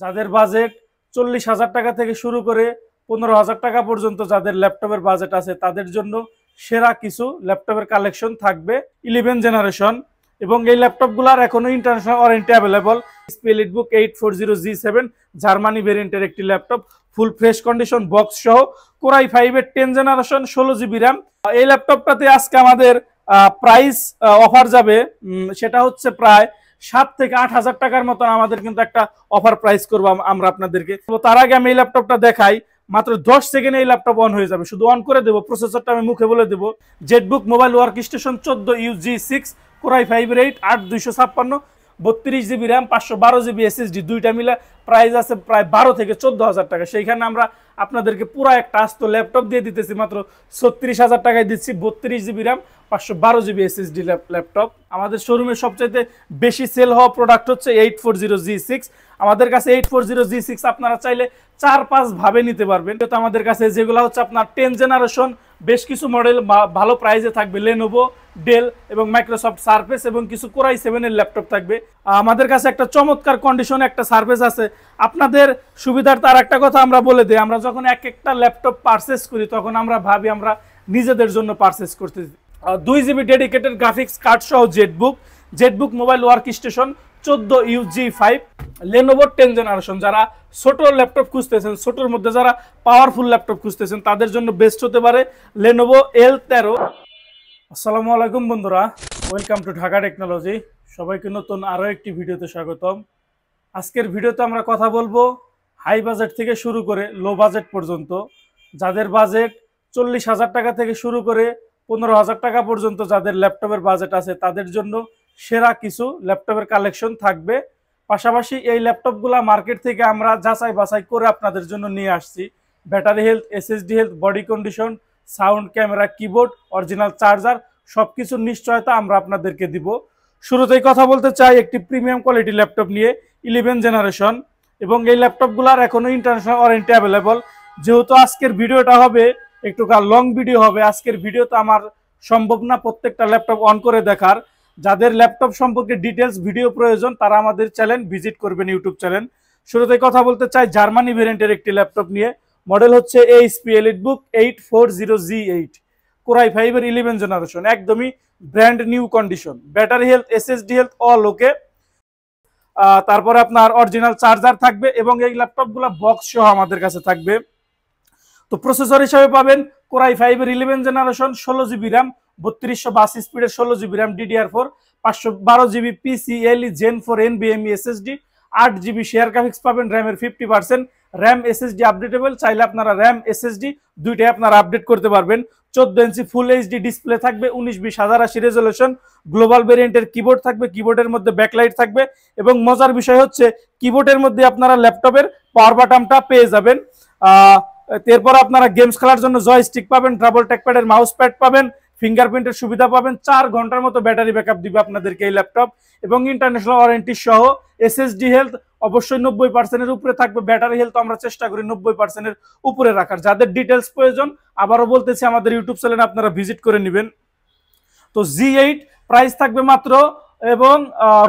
যাদের বাজেট 40,000 টাকা থেকে শুরু করে 15,000 টাকা পর্যন্ত যাদের ল্যাপটপের বাজেট আছে তাদের জন্য সেরা কিছু ল্যাপটপের কালেকশন থাকবে 11 জেনারেশন। এবং এই ল্যাপটপগুলোর এখনো international warranty available. EliteBook 840G7 Germany ভেরিয়েন্টের একটি laptop, full fresh condition box সহ, কোরাই 5 এর 10 জেনারেশন 16 GB র্যাম। এই ল্যাপটপটাতে আজকে আমাদের প্রাইস অফার যাবে, সেটা হচ্ছে প্রায় 7 থেকে 8 হাজার টাকার মতন আমাদের কিন্তু একটা অফার প্রাইস করবো আমরা আপনাদেরকে। তো তার আগে আমি এই ল্যাপটপটা দেখাই, মাত্র 10 সেকেন্ডে এই ল্যাপটপ অন হয়ে যাবে। শুধু অন করে দেবো, প্রসেসরটা আমি মুখে বলে দেবো। Jetbook mobile work station 14UG6 core i 5 এর 8 8256, 32 GB র্যাম, 512 GB SSD, দুইটা মিলে প্রাইস আছে প্রায় 12 থেকে 14,000 টাকা। সেইখানে আমরা আপনাদেরকে পুরো একটা আস্ত ল্যাপটপ দিয়ে দিতেছি মাত্র 36,000 টাকায় দিচ্ছি। 32 GB RAM, 512 GB SSD laptop. আমাদের শোরুমে সবচাইতে বেশি সেল হওয়া প্রোডাক্ট হচ্ছে 840G6। আমাদের কাছে 840G6 আপনারা চাইলে 4-5 ভাবে নিতে পারবেন। তো আমাদের কাছে যেগুলো হচ্ছে আপনার 10 জেনারেশন বেশ কিছু মডেল ভালো প্রাইসে থাকবে, লেনোভো, ডেল এবং মাইক্রোসফট সারফেস এবং কিছু কোরাই 7 এর ল্যাপটপ থাকবে। আমাদের কাছে একটা চমৎকার কন্ডিশনে একটা সারফেস আছে। আপনাদের সুবিধার্থে আর একটা কথা আমরা বলে দিই, আমরা যখন একটা ল্যাপটপ পারচেস করি তখন আমরা ভাবি আমরা নিজেদের জন্য পারচেস করতেছি। 2 GB ডেডিকেটেড গ্রাফিক্স কার্ড সহ ZBook mobile workstation 14UG5, Lenovo 10 generation. যারা ছোট ল্যাপটপ খুঁজতেছেন, ছোটর মধ্যে যারা পাওয়ারফুল ল্যাপটপ খুঁজতেছেন তাদের জন্য বেস্ট হতে পারে লেনোভো L13। আসসালামু আলাইকুম বন্ধুরা, ওয়েলকাম টু ঢাকা টেকনোলজি। সবাইকে নতুন আরও একটি ভিডিওতে স্বাগতম। আজকের ভিডিওতে আমরা কথা বলবো হাই বাজেট থেকে শুরু করে লো বাজেট পর্যন্ত। যাদের বাজেট 40,000 টাকা থেকে শুরু করে 15,000 টাকা পর্যন্ত যাদের ল্যাপটপের বাজেট আছে তাদের জন্য সেরা কিছু ল্যাপটপের কালেকশন থাকবে। পাশাপাশি এই ল্যাপটপগুলো মার্কেট থেকে আমরা যাচাই বাছাই করে আপনাদের জন্য নিয়ে আসছি। Battery health, SSD health, body condition, sound, camera, keyboard, original charger সব কিছুর নিশ্চয়তা আমরা আপনাদেরকে দিব। শুরুতেই কথা বলতে চাই একটি প্রিমিয়াম কোয়ালিটি ল্যাপটপ নিয়ে, 11 জেনারেশন। এবং এই ল্যাপটপগুলোর এখনো ইন্টারন্যাশনাল ওয়ারেন্টি অ্যাভেলেবল। যেহেতু আজকের ভিডিওটা হবে একটু লং ভিডিও হবে, আজকের ভিডিওতে আমার সম্ভব না প্রত্যেকটা ল্যাপটপ অন করে দেখার। যাদের ল্যাপটপ সম্পর্কে ডিটেলস ভিডিও প্রয়োজন তারা আমাদের চ্যানেল ভিজিট করবেন, ইউটিউব চ্যানেল। শুরুতেই কথা বলতে চাই জার্মানি ভেরিয়েন্টের একটি ল্যাপটপ নিয়ে। মডেল হচ্ছে HP এলিটবুক 840G8 কোরাই 5 এর 11 জেনারেশন, একদমই brand new condition. Battery health, SSD health all ওকে। তারপরে আপনার অরিজিনাল চার্জার থাকবে এবং এই ল্যাপটপগুলো বক্স সহ আমাদের কাছে থাকবে। তো প্রসেসর হিসাবে পাবেন কোরাই 5 এর 11 জেনারেশন 16 GB র্যাম, 3282 স্পিডের 16 GB RAM DDR4, 512 GB PCIe Gen 4 NVMe SSD, 8 GB share graphics পাবেন, র্যামের 50%, র্যাম এসএসডি আপডেটেবল। চাইলে আপনারা র্যাম এসএসডি দুইটাই আপনারা আপডেট করতে পারবেন। 14 ইঞ্চি ফুল এইচডি ডিসপ্লে থাকবে, 1920x1080 রেজলিউশন। গ্লোবাল ভেরিয়েন্টের কিবোর্ড থাকবে, কিবোর্ডের মধ্যে ব্যাকলাইট থাকবে এবং মজার বিষয় হচ্ছে কিবোর্ডের মধ্যে আপনারা ল্যাপটপের পাওয়ার বাটনটা পেয়ে যাবেন। এরপর আপনারা গেমস খেলার জন্য জয়স্টিক পাবেন, ডাবল ট্র্যাকপ্যাডের মাউস প্যাড পাবেন, ফিঙ্গারপ্রিন্টের সুবিধা পাবেন। 4 ঘন্টার মতো ব্যাটারি ব্যাকআপ দিবে আপনাদেরকে এই ল্যাপটপ এবং ইন্টারন্যাশনাল ওয়ারেন্টি সহ। এসএসডি হেলথ অবশ্যই 90%-এর উপরে থাকবে, ব্যাটারি হেলথ আমরা চেষ্টা করি 90%-এর উপরে রাখার। যাদের ডিটেলস প্রয়োজন আবারও বলতেছি আমাদের ইউটিউব চ্যানেলে আপনারা ভিজিট করে নেবেন। তো G8 প্রাইস থাকবে মাত্র, এবং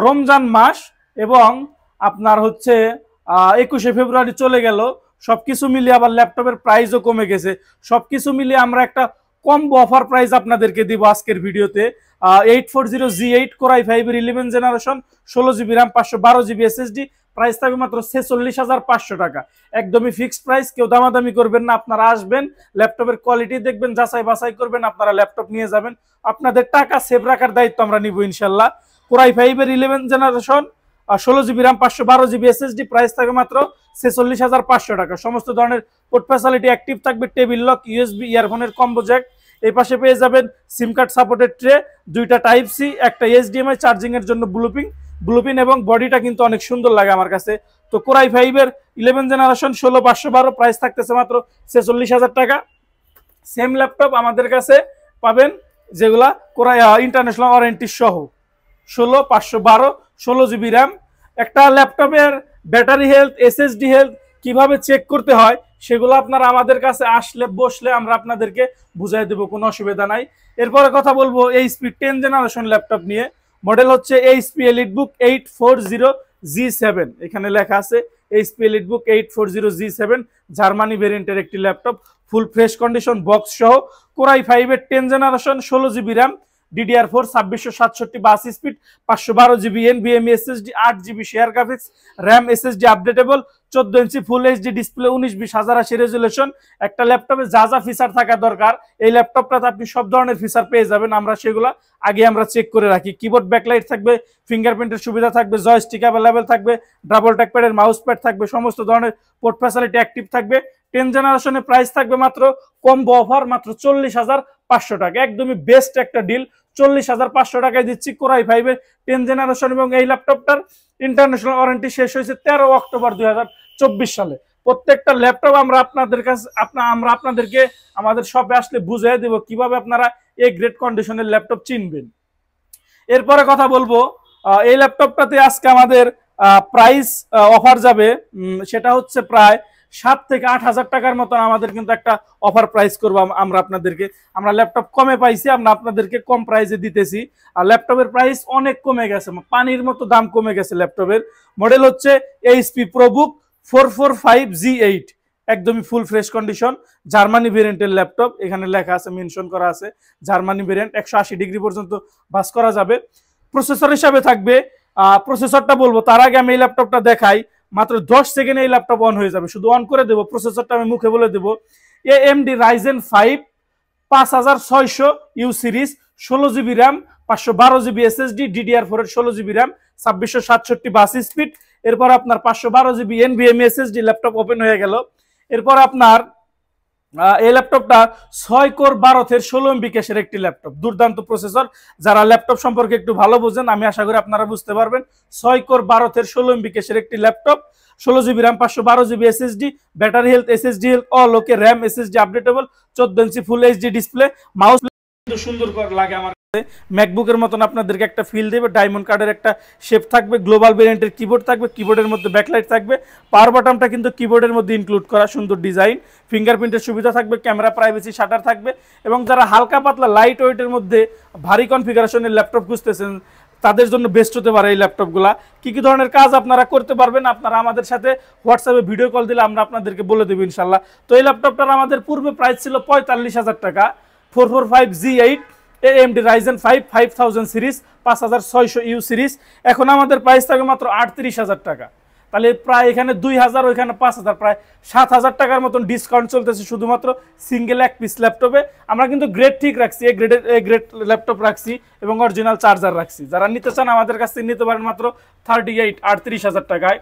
রমজান মাস এবং আপনার হচ্ছে 21শে ফেব্রুয়ারি চলে গেল, সবকিছু মিলিয়ে আবার ল্যাপটপের প্রাইসও কমে গেছে। সবকিছু মিলিয়ে আমরা একটা কম্বো অফার প্রাইস আপনাদেরকে দিব আজকের ভিডিওতে। 840G8 কোরাই 5 এর 11 generation 16 GB RAM, 512 GB SSD, price থাকবে মাত্র 46,500 টাকা। একদমই ফিক্সড প্রাইস, কেউ দামাদামি করবেন না। আপনারা আসবেন, ল্যাপটপের কোয়ালিটি দেখবেন, যাচাই বাছাই করবেন, আপনারা ল্যাপটপ নিয়ে যাবেন। আপনাদের টাকা সেভ রাখার দায়িত্ব আমরা নিব ইনশাল্লাহ। কোরাই 5 এর 11 generation 16 GB RAM, 512 GB SSD, price থাকবে মাত্র 46,500 টাকা। সমস্ত ধরনের পোর্ট ফ্যাসিলিটি অ্যাক্টিভ থাকবে, টেবিল লক, ইউএসবি, ইয়ারফোনের কম্বো জ্যাক। এই পাশে পেয়ে যাবেন সিম কার্ড সাপোর্টেড ট্রে, দুইটা টাইপ সি, একটা HDMI, চার্জিং এর জন্য ব্লুপিন এবং বডিটা কিন্তু অনেক সুন্দর লাগে আমার কাছে। তো কোরাই 5 এর 11 জেনারেশন 16512, প্রাইস থাকতেছে মাত্র 46,000 টাকা। সেম ল্যাপটপ আমাদের কাছে পাবেন যেগুলা কোরাই ইন্টারন্যাশনাল ওয়ারেন্টি সহ, 16512, 16 GB র্যাম। একটা ল্যাপটপের ব্যাটারি হেলথ, এসএসডি হেলথ কিভাবে চেক করতে হয় সেগুলো আপনারা আমাদের কাছে আসলে বসলে আমরা আপনাদেরকে বুঝাই দেবো, কোনো অসুবিধা নাই। এরপরে কথা বলবো HP 10 জেনারেশন ল্যাপটপ নিয়ে। মডেল হচ্ছে HP এলিটবুক 840G7, এখানে লেখা আছে এইচপি এলিটবুক 840G7 জার্মানি ভেরিয়েন্টের একটি laptop, full fresh condition box সহ, কোরাই 5 এর 10 জেনারেশন, 16GB র্যাম, DDR4 2667 বাস speed, 512GB NVMe SSD, 8GB share graphics, RAM SSD updatable, 14 inch full HD display, 19-2080 resolution. একটা ল্যাপটপে যা যা ফিচার থাকা দরকার এই ল্যাপটপটাতে আপনি সব ধরনের ফিচার পেয়ে যাবেন। আমরা সেগুলো আগে আমরা চেক করে রাখি। কিবোর্ড ব্যাকলাইট থাকবে, ফিঙ্গারপ্রিন্টের সুবিধা থাকবে, জয়স্টিক অ্যাভেলেবেল থাকবে, ডাবল ট্যাকপ্যাডের মাউস প্যাড থাকবে, সমস্ত ধরনের পোর্ট ফ্যাসিলিটি অ্যাক্টিভ থাকবে। 10 জেনারেশনের প্রাইস থাকবে মাত্র কম্বো অফার মাত্র 40,500 টাকা, একদমই বেস্ট একটা ডিল। 40,500 টাকায় দিচ্ছি কোরাই 5 এর 10 জেনারেশন এবং এই ল্যাপটপটার ইন্টারন্যাশনাল ওয়ারেন্টি শেষ হয়েছে 13 অক্টোবর 2024 সালে। প্রত্যেকটা ল্যাপটপ আমরা আপনাদের কাছে আপনাদেরকে আমাদের শপে আসলে বুঝিয়ে দেব কিভাবে আপনারা এই গ্রেট কন্ডিশনের ল্যাপটপ চিনবেন। এরপরে কথা বলবো এই ল্যাপটপটাতে আজকে আমাদের প্রাইস অফার যাবে, সেটা হচ্ছে প্রায় 7 থেকে 8,000 টাকার মতন আমাদের কিন্তু একটা অফার প্রাইস করবো আমরা আপনাদেরকে। আমরা ল্যাপটপ কমে পাইছি, আমরা আপনাদেরকে কম প্রাইসে দিতেছি। আর ল্যাপটপের প্রাইস অনেক কমে গেছে, পানির মতো দাম কমে গেছে ল্যাপটপের। মডেল হচ্ছে এইচপি প্রোবুক 445G8, একদমই ফুল ফ্রেশ কন্ডিশন, জার্মানি ভেরিয়েন্টের ল্যাপটপ। এখানে লেখা আছে, মেনশন করা আছে জার্মানি ভেরিয়েন্ট, 180 ডিগ্রি পর্যন্ত বাস করা যাবে। প্রসেসর হিসাবে থাকবে, প্রসেসরটা বলবো তার আগে আমি এই ল্যাপটপটা দেখাই। মাত্র 10 সেকেন্ডে এই ল্যাপটপ অন হয়ে যাবে, শুধু অন করে দেবো। প্রসেসরটা আমি মুখে বলে দেবো, AMD Ryzen 5 5600U series, 16GB RAM, 512GB SSD, DDR4 এর 16GB র্যাম, 2667 বাস স্পিড। এরপর আপনার 512GB NVMe SSD, laptop open হয়ে গেল। এরপর আপনার এই ল্যাপটপটা 6 কোর 12 16MB ক্যাশের একটি ল্যাপটপ, দুর্দান্ত প্রসেসর। যারা ল্যাপটপ সম্পর্কে একটু ভালো বোঝেন আমি আশা করি আপনারা বুঝতে পারবেন। 6 কোর 12 16MB ক্যাশের একটি laptop, 16GB RAM, 512GB SSD, battery health, SSD health all okay, RAM SSD updatable, 14 inch full HD display, mouse সুন্দর লাগে আমার ম্যাকবুকের মতন আপনাদেরকে একটা ফিল দেবে। ডায়মন্ড কার্ডের একটা শেপ থাকবে, গ্লোবাল ভেরিয়েন্টের কিবোর্ড থাকবে, কিবোর্ডের মধ্যে ব্যাকলাইট থাকবে, পাওয়ার বাটনটা কিন্তু কিবোর্ডের মধ্যে ইনক্লুড করা, সুন্দর ডিজাইন, ফিঙ্গারপ্রিন্টের সুবিধা থাকবে, ক্যামেরা প্রাইভেসি শাটার থাকবে। এবং যারা হালকা পাতলা লাইট ওয়েটের মধ্যে ভারী কনফিগারেশনের ল্যাপটপ খুঁজতেছেন তাদের জন্য বেস্ট হতে পারে এই ল্যাপটপগুলা। কি কি ধরনের কাজ আপনারা করতে পারবেন আপনারা আমাদের সাথে হোয়াটসঅ্যাপে ভিডিও কল দিলে আমরা আপনাদেরকে বলে দেবো ইনশাল্লাহ। তো এই ল্যাপটপটার আমাদের পূর্বে প্রাইস ছিল 45,000 টাকা, 445G8 AMD Ryzen 5 5000 series, 5600U series. এখন আমাদের প্রাইস থাকে মাত্র 38,000 টাকা। তাহলে প্রায় এখানে 2,000, ওইখানে 5,000, প্রায় 7,000 টাকার মতন ডিসকাউন্ট চলতেছে শুধুমাত্র সিঙ্গেল এক পিস ল্যাপটপে। আমরা কিন্তু গ্রেড ঠিক রাখছি, গ্রেড ল্যাপটপ রাখছি এবং অরিজিনাল চার্জার রাখছি। যারা নিতে চান আমাদের কাছ থেকে নিতে পারেন মাত্র 38,000 টাকায়।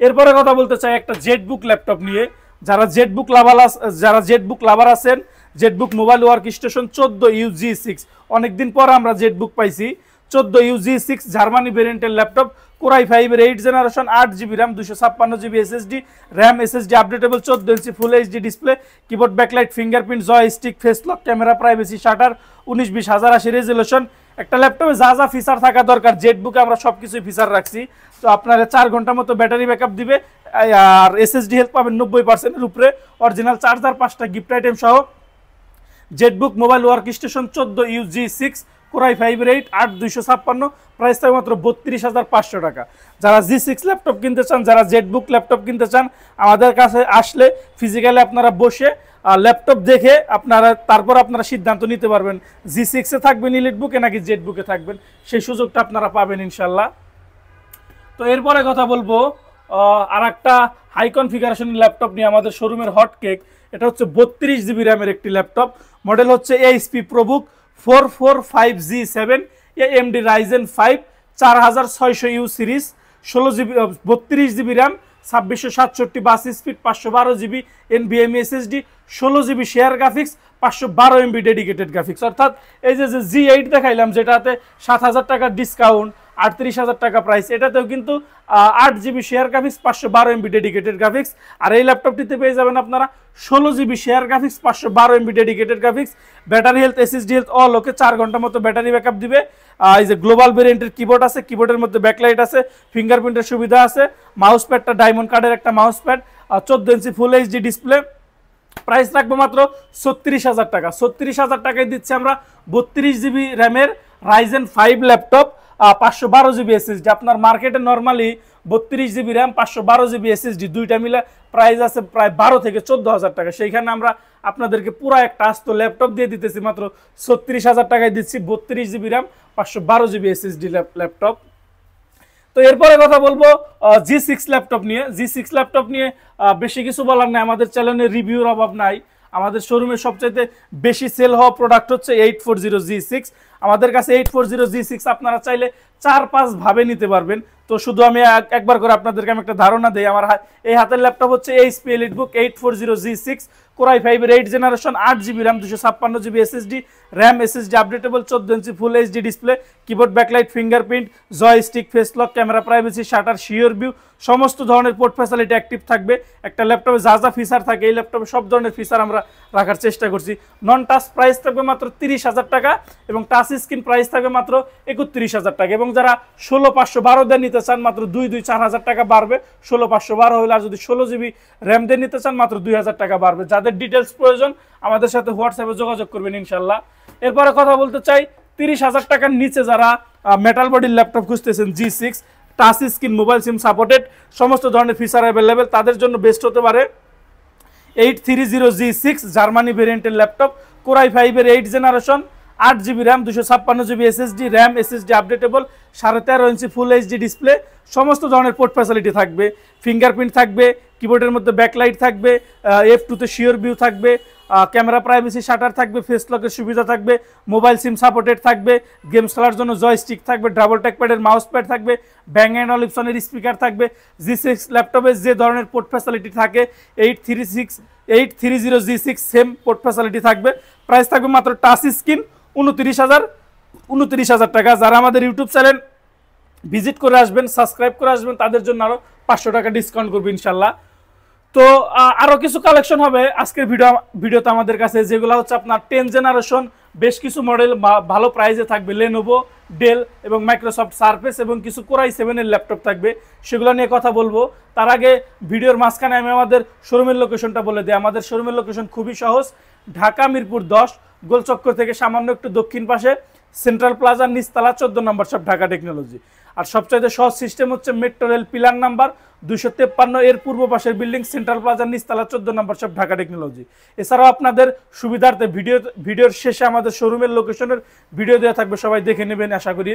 এরপরে কথা বলতে চাই একটা জেটবুক ল্যাপটপ নিয়ে। যারা জেটবুক লাভার আছেন, Jetbook mobile work station 14UG6, অনেকদিন পর আমরা জেটবুক পাইছি। 14UG6 জার্মানি ভেরিয়েন্টের ল্যাপটপ, কোরাই 5 এর 8 generation, 8GB RAM, 256GB SSD, RAM SSD updatable, 14 inch full HD display, keyboard backlight, fingerprint, joystick, face lock, camera privacy shutter, 19-2080 resolution. একটা ল্যাপটপে যা যা ফিচার থাকা দরকার জেটবুকে আমরা সবকিছুই ফিচার রাখছি। তো আপনারা 4 ঘন্টার মতো ব্যাটারি ব্যাকআপ দিবে, আর SSD হেলথ পাবেন 90%-এর উপরে, অরিজিনাল চার্জার, 5টা গিফট আইটেম সহ। ZBook mobile work station 14UG6, core i 5 এর 8, 8256, প্রাইস থাকে মাত্র 32,500 টাকা। যারা G6 ল্যাপটপ কিনতে চান, যারা জেটবুক ল্যাপটপ কিনতে চান, আমাদের কাছে আসলে ফিজিক্যালি আপনারা বসে ল্যাপটপ দেখে তারপর আপনারা সিদ্ধান্ত নিতে পারবেন G6-এ থাকবেন ইলিটবুকে নাকি জেটবুকে থাকবেন, সেই সুযোগটা আপনারা পাবেন ইনশাল্লাহ। তো এরপরে কথা বলবো আর একটা হাই কনফিগারেশন ল্যাপটপ নিয়ে, আমাদের শোরুমের হট কেক। এটা হচ্ছে 32GB র্যামের একটি ল্যাপটপ, মডেল হচ্ছে HP ProBook 445G7, AMD Ryzen 5 4600U series, 32GB RAM, 2667 বাস speed, 512GB NVMe SSD, 16GB share graphics, 512MB dedicated graphics. অর্থাৎ এই যে G8 দেখাইলাম যেটাতে 7,000 টাকার ডিসকাউন্ট, 38,000 টাকা প্রাইস, এটাতেও কিন্তু 8GB share graphics, 512MB dedicated graphics. আর এই ল্যাপটপটিতে পেয়ে যাবেন আপনারা 16GB share graphics, 512MB dedicated graphics, battery health, SSD health all okay, 4 ঘন্টার মতো ব্যাটারি ব্যাকআপ দিবে। এই যে গ্লোবাল ভেরিয়েন্টের কিবোর্ড আছে, কিবোর্ডের মধ্যে ব্যাকলাইট আছে, ফিঙ্গারপ্রিন্টের সুবিধা আছে, মাউস প্যাডটা ডায়মন্ড কার্ডের একটা mouse pad, 14 inch full HD display. Price রাখবো মাত্র 36,000 টাকা। 36,000 টাকায় দিচ্ছি আমরা 32GB র্যামের Ryzen 5 ল্যাপটপ, 512 জিবি এসএসডি। আপনার মার্কেটে normally 32 GB RAM 512 GB SSD দুইটা মিলে প্রাইস আছে প্রায় 12 থেকে 14,000 টাকা। সেইখানে আমরা আপনাদেরকে পুরো একটা আস্ত ল্যাপটপ দিয়ে দিতেছি মাত্র 36,000 টাকায় দিচ্ছি, 32 GB RAM 512 GB SSD laptop. তো এরপরে কথা বলবো G6 ল্যাপটপ নিয়ে। G6 ল্যাপটপ নিয়ে বেশি কিছু বলার নাই, আমাদের চ্যানেলে রিভিউর অভাব নাই। আমাদের শোরুমে সবচাইতে বেশি সেল হওয়া প্রোডাক্ট হচ্ছে 840G6। আমাদের কাছে 840G6 আপনারা চাইলে 4-5 ভাবে নিতে পারবেন। তো শুধু আমি একবার করে আপনাদেরকে আমি একটা ধারণা দেই। আমার এই হাতের ল্যাপটপ হচ্ছে HP EliteBook 840G6 Core i5 এর 8 generation, 8GB RAM 256GB SSD, RAM SSD updatable, 14 inch full HD display, keyboard backlight, fingerprint, joystick, face lock, camera privacy, shutter, sure view, সমস্ত ধরনের পোর্ট ফ্যাসিলিটি অ্যাক্টিভ থাকবে। একটা ল্যাপটপে যা যা feature থাকে এই ল্যাপটপে সব ধরনের ফিচার আমরা রাখার চেষ্টা করছি। নন টাচ প্রাইস থাকবে মাত্র 30,000 টাকা এবং টাচ স্ক্রিন প্রাইস থাকবে মাত্র 31,000 টাকা। এবং যারা 16,512 দিয়ে নিতে চান মাত্র 4,000 টাকা বাড়বে। 16,512 হলে, আর যদি 16GB র্যাম দিয়ে নিতে চান মাত্র 2,000 টাকা বাড়বে। যাদের ডিটেলস প্রয়োজন আমাদের সাথে হোয়াটসঅ্যাপে যোগাযোগ করবেন ইনশাল্লাহ। এরপরে কথা বলতে চাই 30,000 টাকার নিচে যারা মেটাল বডির ল্যাপটপ খুঁজতেছেন, G6 touch screen, mobile SIM supported, সমস্ত ধরনের ফিচার অ্যাভেলেবেল, তাদের জন্য বেস্ট হতে পারে 830G6 জার্মানি ভেরিয়েন্টের ল্যাপটপ, Core i5 এর 8 generation, 8GB RAM 256GB SSD, RAM SSD updatable, 13.5 ইঞ্চি ফুল এইচডি ডিসপ্লে, সমস্ত ধরনের পোর্ট ফ্যাসিলিটি থাকবে, ফিঙ্গারপ্রিন্ট থাকবে, কিবোর্ডের মধ্যে ব্যাকলাইট থাকবে, F2 তে শিওর ভিউ থাকবে, ক্যামেরা প্রাইভেসি, শাটার থাকবে, ফেস লকের সুবিধা থাকবে, মোবাইল সিম সাপোর্টেড থাকবে, গেমস খেলার জন্য জয়স্টিক থাকবে, ডাবল ট্যাকপ্যাডের মাউস প্যাড থাকবে, ব্যাং অ্যান্ড অলিপসনের স্পিকার থাকবে। G6 ল্যাপটপে যে ধরনের পোর্ট ফ্যাসিলিটি থাকে 830G6 সেম পোর্ট ফ্যাসিলিটি থাকবে। প্রাইস থাকবে মাত্র টাচ স্ক্রিন 29,000 টাকা। যারা আমাদের ইউটিউব চ্যানেল ভিজিট করে আসবেন, সাবস্ক্রাইব করে আসবেন, তাদের জন্য আরো 500 টাকা ডিসকাউন্ট করবো ইনশাল্লাহ। তো আরো কিছু কালেকশন হবে আজকের ভিডিওতে আমাদের কাছে, যেগুলো হচ্ছে আপনার 10 জেনারেশন বেশ কিছু মডেল ভালো প্রাইসে থাকবে, লেনোভো, ডেল এবং মাইক্রোসফট সারফেস, এবং কিছু Core i7 এর ল্যাপটপ থাকবে, সেগুলো নিয়ে কথা বলবো। তার আগে ভিডিওর মাঝখানে আমি আমাদের শোরুমের লোকেশনটা বলে দিই। আমাদের শোরুমের লোকেশন খুবই সহজ, ঢাকা মিরপুর 10 গোলচক্কর থেকে সামান্য একটু দক্ষিণ পাশে সেন্ট্রাল প্লাজার নিচতলা 14 নম্বর সব, ঢাকা টেকনোলজি। আর সবচাইতে সহজ সিস্টেম হচ্ছে মেট্রো রেল পিলার নাম্বার 253 এর পূর্ব পাশের বিল্ডিং, সেন্ট্রাল প্লাজার নিচতলা 14 নম্বর সব, ঢাকা টেকনোলজি। এছাড়াও আপনাদের সুবিধার্থে ভিডিওর শেষে আমাদের শোরুমের লোকেশনের ভিডিও দেওয়া থাকবে, সবাই দেখে নেবেন আশা করি।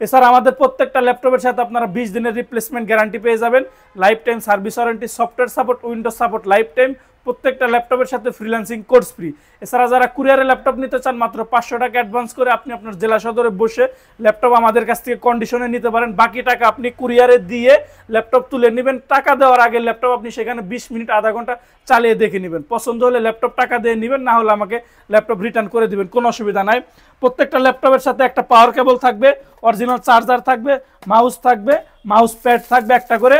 এছাড়া আমাদের প্রত্যেকটা ল্যাপটপের সাথে আপনারা 20 দিনের রিপ্লেসমেন্ট গ্যারান্টি পেয়ে যাবেন, life time service warranty, software support, Windows support life time, প্রত্যেকটা ল্যাপটপের সাথে ফ্রিল্যান্সিং কোর্স ফ্রি। এছাড়া যারা কুরিয়ারে ল্যাপটপ নিতে চান মাত্র 500 টাকা অ্যাডভান্স করে আপনি আপনার জেলা সদরে বসে ল্যাপটপ আমাদের কাছ থেকে কন্ডিশনে নিতে পারেন। বাকি টাকা আপনি কুরিয়ারে দিয়ে ল্যাপটপ তুলে নেবেন। টাকা দেওয়ার আগে ল্যাপটপ আপনি সেখানে 20 মিনিট আধা ঘন্টা চালিয়ে দেখে নেবেন, পছন্দ হলে ল্যাপটপ টাকা দিয়ে নেবেন, না হলে আমাকে ল্যাপটপ রিটার্ন করে দিবেন, কোনো অসুবিধা নাই। প্রত্যেকটা ল্যাপটপের সাথে একটা পাওয়ার কেবল থাকবে, অরিজিনাল চার্জার থাকবে, মাউস থাকবে, মাউস প্যাড থাকবে একটা করে,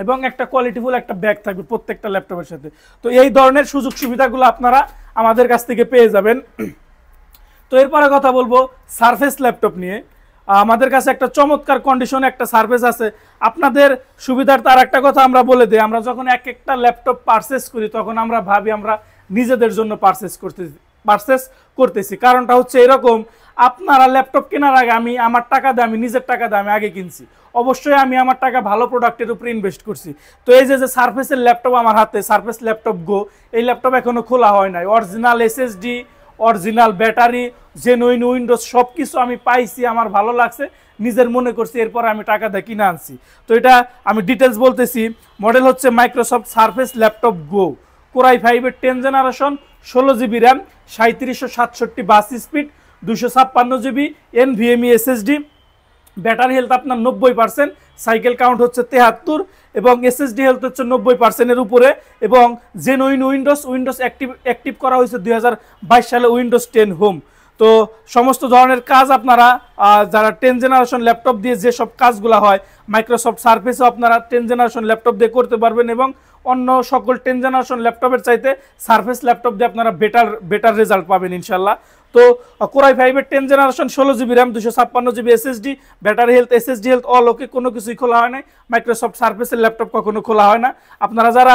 এবং একটা কোয়ালিটিফুল একটা ব্যাগ থাকবে প্রত্যেকটা ল্যাপটপের সাথে। তো এই ধরনের সুযোগ সুবিধাগুলো আপনারা আমাদের কাছ থেকে পেয়ে যাবেন। তো এরপরে কথা বলবো সারফেস ল্যাপটপ নিয়ে। আমাদের কাছে একটা চমৎকার কন্ডিশনে একটা সারফেস আছে। আপনাদের সুবিধার তার একটা কথা আমরা বলে দিই, আমরা যখন একটা ল্যাপটপ পারচেস করি তখন আমরা ভাবি আমরা নিজেদের জন্য পারচেস করতেছি। কারণটা হচ্ছে এরকম, আপনারা ল্যাপটপ কেনার আগে আমি আমার টাকা দিয়ে, আমি নিজের টাকা দিয়ে আমি আগে কিনছি, অবশ্যই আমি আমার টাকা ভালো প্রোডাক্টের উপরে ইনভেস্ট করছি। তো এই যে সারফেসের ল্যাপটপ আমার হাতে, সারফেস ল্যাপটপ গো, এই ল্যাপটপ এখনো খোলা হয় নাই, original SSD, original battery, genuine Windows সব কিছু আমি পাইছি, আমার ভালো লাগছে, নিজের মনে করছি, এরপর আমি টাকা দিয়ে কিনে আনছি। তো এটা আমি ডিটেলস বলতেছি। মডেল হচ্ছে মাইক্রোসফট সারফেস ল্যাপটপ গো, Core i5 এর 10 জেনারেশন, 16GB RAM, 3767 বাস speed, 256GB NVMe SSD, battery health আপনার 90%, সাইকেল কাউন্ট হচ্ছে 73 এবং এসএসডি হেলথ হচ্ছে 90%-এর উপরে, এবং জেনুইন উইন্ডোজ অ্যাক্টিভ করা হয়েছে 2022 সালে উইন্ডোজ 10 হোম। তো সমস্ত ধরনের কাজ আপনারা যারা 10 জেনারেশন ল্যাপটপ দিয়ে যেসব কাজগুলো হয় মাইক্রোসফট সারফেসও আপনারা 10 জেনারেশন ল্যাপটপ দিয়ে করতে পারবেন, এবং অন্য সকল 10 জেনারেশন ল্যাপটপের চাইতে সারফেস ল্যাপটপ দিয়ে আপনারা বেটার রেজাল্ট পাবেন ইনশাল্লাহ। তো কোরাই 5-এর 10 generation 16GB RAM 256GB SSD, battery health, SSD health all okay, কোনো কিছুই খোলা হয় নাই। মাইক্রোসফট সারফেসের ল্যাপটপ কখনো খোলা হয় না। আপনারা যারা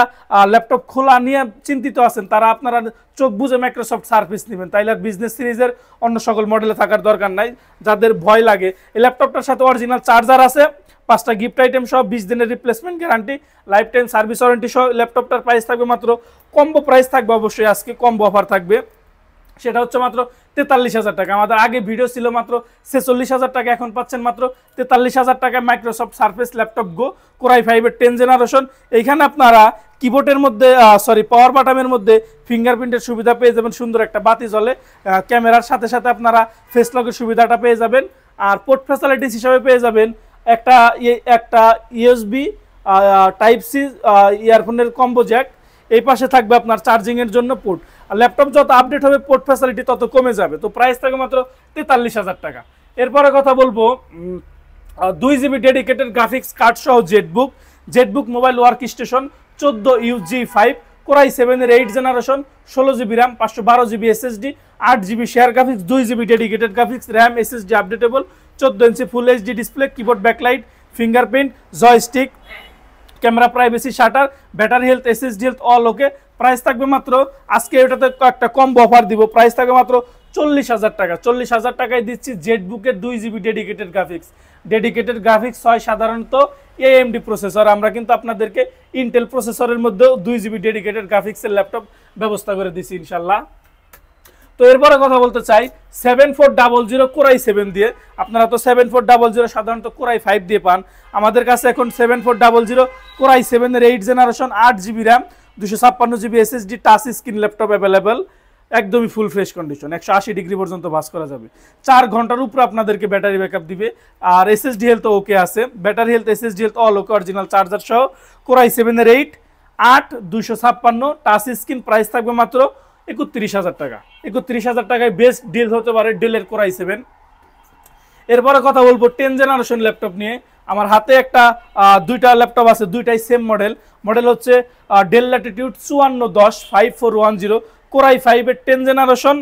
ল্যাপটপ খোলা নিয়ে চিন্তিত আছেন তারা আপনারা চোখ বুঝে মাইক্রোসফট সারফেস নেবেন, তাইলে আর বিজনেস সিরিজের অন্য সকল মডেলে থাকার দরকার নাই। যাদের ভয় লাগে, এই ল্যাপটপটার সাথে অরিজিনাল চার্জার আছে, 5টা গিফট আইটেম সহ, 20 দিনের replacement guarantee, life time service warranty সহ ল্যাপটপটার প্রাইস থাকবে মাত্র, কম্বো প্রাইস থাকবে অবশ্যই, আজকে কম্বো অফার থাকবে, সেটা হচ্ছে মাত্র 43,000 টাকা। আমাদের আগে ভিডিও ছিল মাত্র 46,000 টাকা, এখন পাচ্ছেন মাত্র 43,000 টাকায় মাইক্রোসফট সারফেস ল্যাপটপ গো কোরাই 5-এর 10 জেনারেশন। এইখানে আপনারা কিবোর্ডের মধ্যে পাওয়ার বাটনের মধ্যে ফিঙ্গারপ্রিন্টের সুবিধা পেয়ে যাবেন, সুন্দর একটা বাতি জ্বলে, ক্যামেরার সাথে সাথে আপনারা ফেস লকের সুবিধাটা পেয়ে যাবেন। আর পোর্ট ফ্যাসিলিটিস হিসাবে পেয়ে যাবেন একটা ইউএসবি টাইপ সি ইয়ারফোনের কম্বো জ্যাক, এই পাশে থাকবে আপনার চার্জিংয়ের জন্য পোর্ট। আর ল্যাপটপ যত আপডেট হবে পোর্ট ফ্যাসিলিটি তত কমে যাবে। তো প্রাইস থাকে মাত্র 43,000 টাকা। এরপরে কথা বলবো 2GB ডেডিকেটেড গ্রাফিক্স কার্ড সহ ZBook mobile workstation 14UG5 core i 7-এর 8 generation, 16GB RAM 512GB SSD, 8GB share graphics, 2GB dedicated graphics, RAM SSD updatable, 14 inch full HD display, keyboard backlight, fingerprint, joystick, camera privacy shutter, battery health, SSD health all okay. Price থাকবে মাত্র, আজকে এটাতে একটা combo offer দিব, price থাকবে মাত্র 40,000 টাকা। 40,000 টাকায় দিচ্ছি জেটবুকের 2GB ডেডিকেটেড গ্রাফিক্স হয় সাধারণত AMD প্রসেসর, আমরা কিন্তু আপনাদেরকে ইন্টেল প্রসেসরের মধ্যেও 2GB ডেডিকেটেড গ্রাফিক্সের ল্যাপটপ ব্যবস্থা করে দিচ্ছি ইনশাল্লাহ। তো এরপরে কথা বলতে চাই 7400 কোরাই 7 দিয়ে। আপনারা তো 7400 সাধারণত কোরাই 5 দিয়ে পান, আমাদের কাছে এখন 7400 কোরাই 7-এর 8 generation, 8GB RAM 256GB SSD, touch screen laptop available, একদমই ফুল ফ্রেশ কন্ডিশন, 180 ডিগ্রি পর্যন্ত বাস করা যাবে, 4 ঘন্টার উপরে আপনাদেরকে ব্যাটারি ব্যাকআপ দিবে। আর এসএসডি হেলথ ওকে আছে, battery health, SSD health all ওকে, অরিজিনাল চার্জার সহ কোরাই 7-এর 8 256 টাচ স্ক্রিন। প্রাইস থাকবে মাত্র 31,000 টাকা। 31,000 টাকায় বেস্ট ডিল হতে পারে ডেলের কোরাই 7। এরপরে কথা বলবো 10 জেনারেশন ল্যাপটপ নিয়ে। আমার হাতে একটা দুইটা ল্যাপটপ আছে, দুইটাই সেম মডেল হচ্ছে ডেল ল্যাটিটিউড 5410 5410 কোরাই 5-এর 10 জেনারেশন।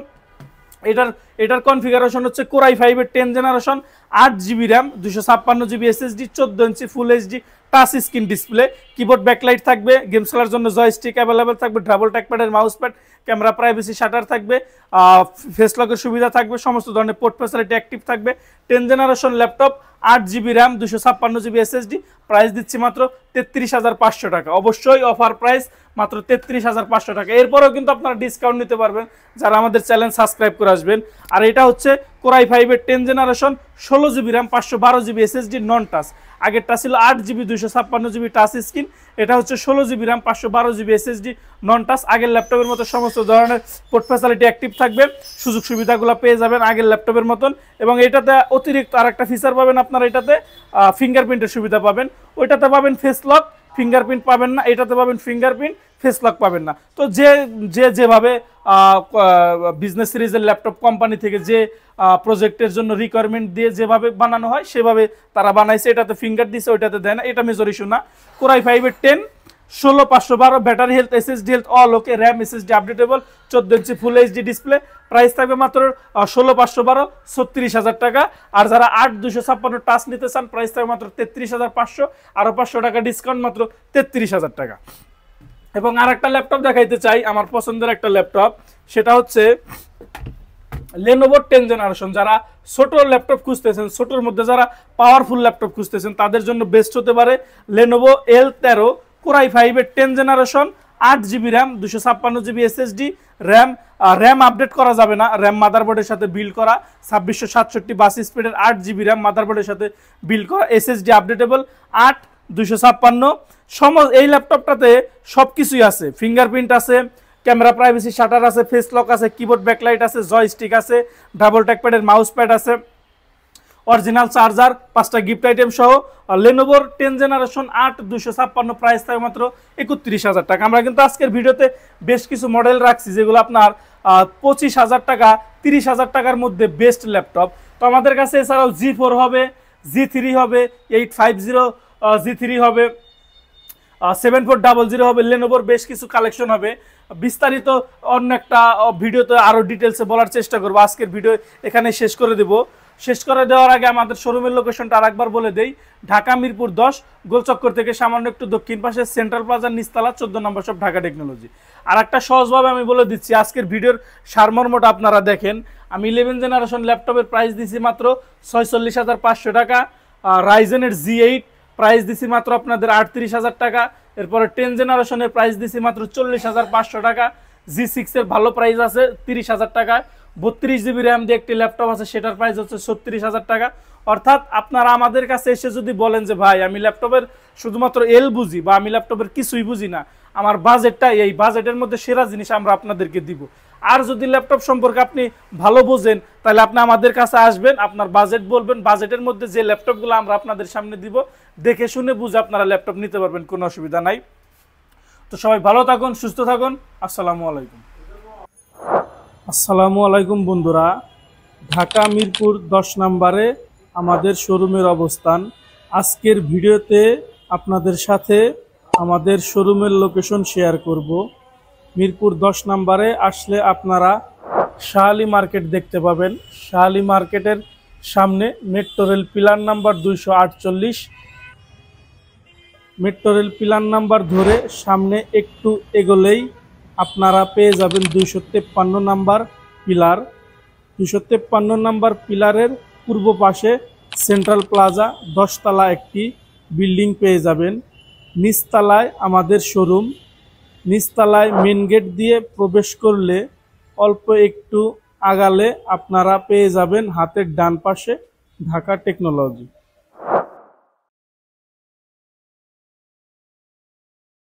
এটার কনফিগারেশন হচ্ছে কোরাই 5-এর 10 generation, 8GB RAM 256GB SSD, 14 inch full HD touch screen display, keyboard backlight থাকবে, গেমস খেলার জন্য জয়স্টিক অ্যাভেলেবেল থাকবে, ডাবল ট্র্যাকপ্যাডের mouse pad, camera privacy shutter থাকবে, ফেস লকের সুবিধা থাকবে, সমস্ত ধরনের পোর্ট ফ্যাসিলিটি অ্যাক্টিভ থাকবে। 10 generation laptop, 8GB RAM 256GB SSD, price দিচ্ছি মাত্র 33,500 টাকা। অবশ্যই অফার প্রাইস মাত্র 33,500 টাকা। এরপরেও কিন্তু আপনারা ডিসকাউন্ট নিতে পারবেন যারা আমাদের চ্যানেল সাবস্ক্রাইব করে আসবেন। আর এটা হচ্ছে কোরাই 5-এর 10 generation, 16GB RAM 512GB SSD non touch. আগেরটা ছিল 8GB 256GB টাচ স্ক্রিন, এটা হচ্ছে 16GB RAM 512GB SSD non touch. আগের ল্যাপটপের মতো সমস্ত ধরনের পোর্ট ফ্যাসিলিটি অ্যাক্টিভ থাকবে, সুযোগ সুবিধাগুলো পেয়ে যাবেন আগের ল্যাপটপের মতন। এবং এটাতে অতিরিক্ত আরেকটা ফিচার পাবেন, আপনারা এটাতে ফিঙ্গারপ্রিন্টের সুবিধা পাবেন। ওইটাতে পাবেন ফেস লক, ফিঙ্গারপ্রিন্ট পাবেন না, এটাতে পাবেন ফিঙ্গারপ্রিন্ট, ফেস লক পাবেন না। তো যেভাবে বিজনেস সিরিজের ল্যাপটপ কোম্পানি থেকে যে প্রজেক্টের জন্য রিকোয়ারমেন্ট দিয়ে যেভাবে বানানো হয় সেভাবে তারা বানাইছে, এটাতে ফিঙ্গার দিছে ওইটাতে দেয় না, এটা মেজর ইস্যু না। কোরাই 5-এর 10 16512 battery health, SSD health all okay, RAM SSD updatable, 14 inch full HD display. Price থাকবে মাত্র 16512 36,000 টাকা। আর যারা 8 256 টাচ নিতে চান প্রাইস থাকবে মাত্র 33,500, আরো 500 টাকা ডিসকাউন্ট, মাত্র 33,000 টাকা। এবং আর একটা ল্যাপটপ দেখাইতে চাই, আমার পছন্দের একটা ল্যাপটপ, সেটা হচ্ছে লেনোভো 10 জেনারেশন। যারা ছোট ল্যাপটপ খুঁজতেছেন, ছোটোর মধ্যে যারা পাওয়ারফুল ল্যাপটপ খুঁজতেছেন তাদের জন্য বেস্ট হতে পারে লেনোভো L13 কোরাই 5-এর 10 generation, 8GB RAM 256GB SSD, RAM update করা যাবে না, র্যাম মাদারবোর্ডের সাথে বিল্ড করা, 2667 বাস স্পিডের 8GB র্যাম মাদারবোর্ডের সাথে বিল্ড করা, এসএসডি আপডেটেবল, 8 256। এই ল্যাপটপটাতে সব কিছুই আছে, ফিঙ্গারপ্রিন্ট আছে, ক্যামেরা প্রাইভেসি শাটার আছে, ফেস লক আছে, কিবোর্ড ব্যাকলাইট আছে, জয়স্টিক আছে, ডাবল ট্র্যাকপ্যাডের মাউস প্যাড আছে, অরিজিনাল চার্জার, 5টা গিফট আইটেম সহ লেনোভোর 10 জেনারেশন 8 256। প্রাইস থাকে মাত্র 31,000 টাকা। আমরা কিন্তু আজকের ভিডিওতে বেশ কিছু মডেল রাখছি যেগুলো আপনার 25,000 টাকা 30,000 টাকার মধ্যে বেস্ট ল্যাপটপ। তো আমাদের কাছে এছাড়াও G4 হবে, G3 হবে, 850 G3 হবে, 7400 হবে। লেনোভোর বেশ কিছু কালেকশন হবে, বিস্তারিত অন্য একটা ভিডিওতে আরো ডিটেলসে বলার চেষ্টা করব। আজকের ভিডিও এখানে শেষ করে দেব। শেষ করে দেওয়ার আগে আমাদের শোরুমের লোকেশনটা আরেকবার বলে দেই। ঢাকা মিরপুর 10 গোলচক্কর থেকে সামান্য একটু দক্ষিণ পাশে সেন্ট্রাল প্লাজার নিচতলা 14 নম্বর শপ, ঢাকা টেকনোলজি। আর একটা সহজভাবে আমি বলে দিচ্ছি, আজকের ভিডিওর সারমর্মটা আপনারা দেখেন। আমি 11 জেনারেশন ল্যাপটপের প্রাইস দিছি মাত্র 46,500 টাকা। রাইজেনের G8 প্রাইস দিছি মাত্র আপনাদের 38,000 টাকা। এরপরে 10 জেনারেশনের প্রাইস দিছি মাত্র 40,500 টাকা। G6 এর ভালো প্রাইস আছে 30,000 টাকা। 32 জিবি র্যাম দিয়ে একটি ল্যাপটপ আছে, সেটার প্রাইস হচ্ছে 36,000 টাকা। অর্থাৎ আপনারা আমাদের কাছে এসে যদি বলেন যে ভাই আমি ল্যাপটপের শুধুমাত্র এল বুঝি বা আমি ল্যাপটপের কিছুই বুঝি না, আমার বাজেটটা এই, বাজেটের মধ্যে সেরা জিনিস আমরা আপনাদেরকে দিব। আর যদি ল্যাপটপ সম্পর্কে আপনি ভালো বোঝেন তাহলে আপনি আমাদের কাছে আসবেন, আপনার বাজেট বলবেন, বাজেটের মধ্যে যে ল্যাপটপগুলো আমরা আপনাদের সামনে দিব দেখে শুনে বুঝে আপনারা ল্যাপটপ নিতে পারবেন, কোনো অসুবিধা নাই। তো সবাই ভালো থাকুন, সুস্থ থাকুন। আসসালামু আলাইকুম। আসসালামু আলাইকুম বন্ধুরা, ঢাকা মিরপুর 10 নম্বরে আমাদের শোরুমের অবস্থান। আজকের ভিডিওতে আপনাদের সাথে আমাদের শোরুমের লোকেশন শেয়ার করব। মিরপুর 10 নম্বরে আসলে আপনারা শাহালি মার্কেট দেখতে পাবেন। শাহালি মার্কেটের সামনে metro rail pillar number 248, metro rail pillar number ধরে সামনে একটু এগোলেই আপনারা পেয়ে যাবেন 253 নাম্বার পিলার। 253 নাম্বার পিলারের পূর্ব পাশে সেন্ট্রাল প্লাজা 10 তলা একটি বিল্ডিং পেয়ে যাবেন। নিচতলায় আমাদের শোরুম। নিচতলায় মেন গেট দিয়ে প্রবেশ করলে অল্প একটু আগালে আপনারা পেয়ে যাবেন হাতের ডান পাশে ঢাকা টেকনোলজি।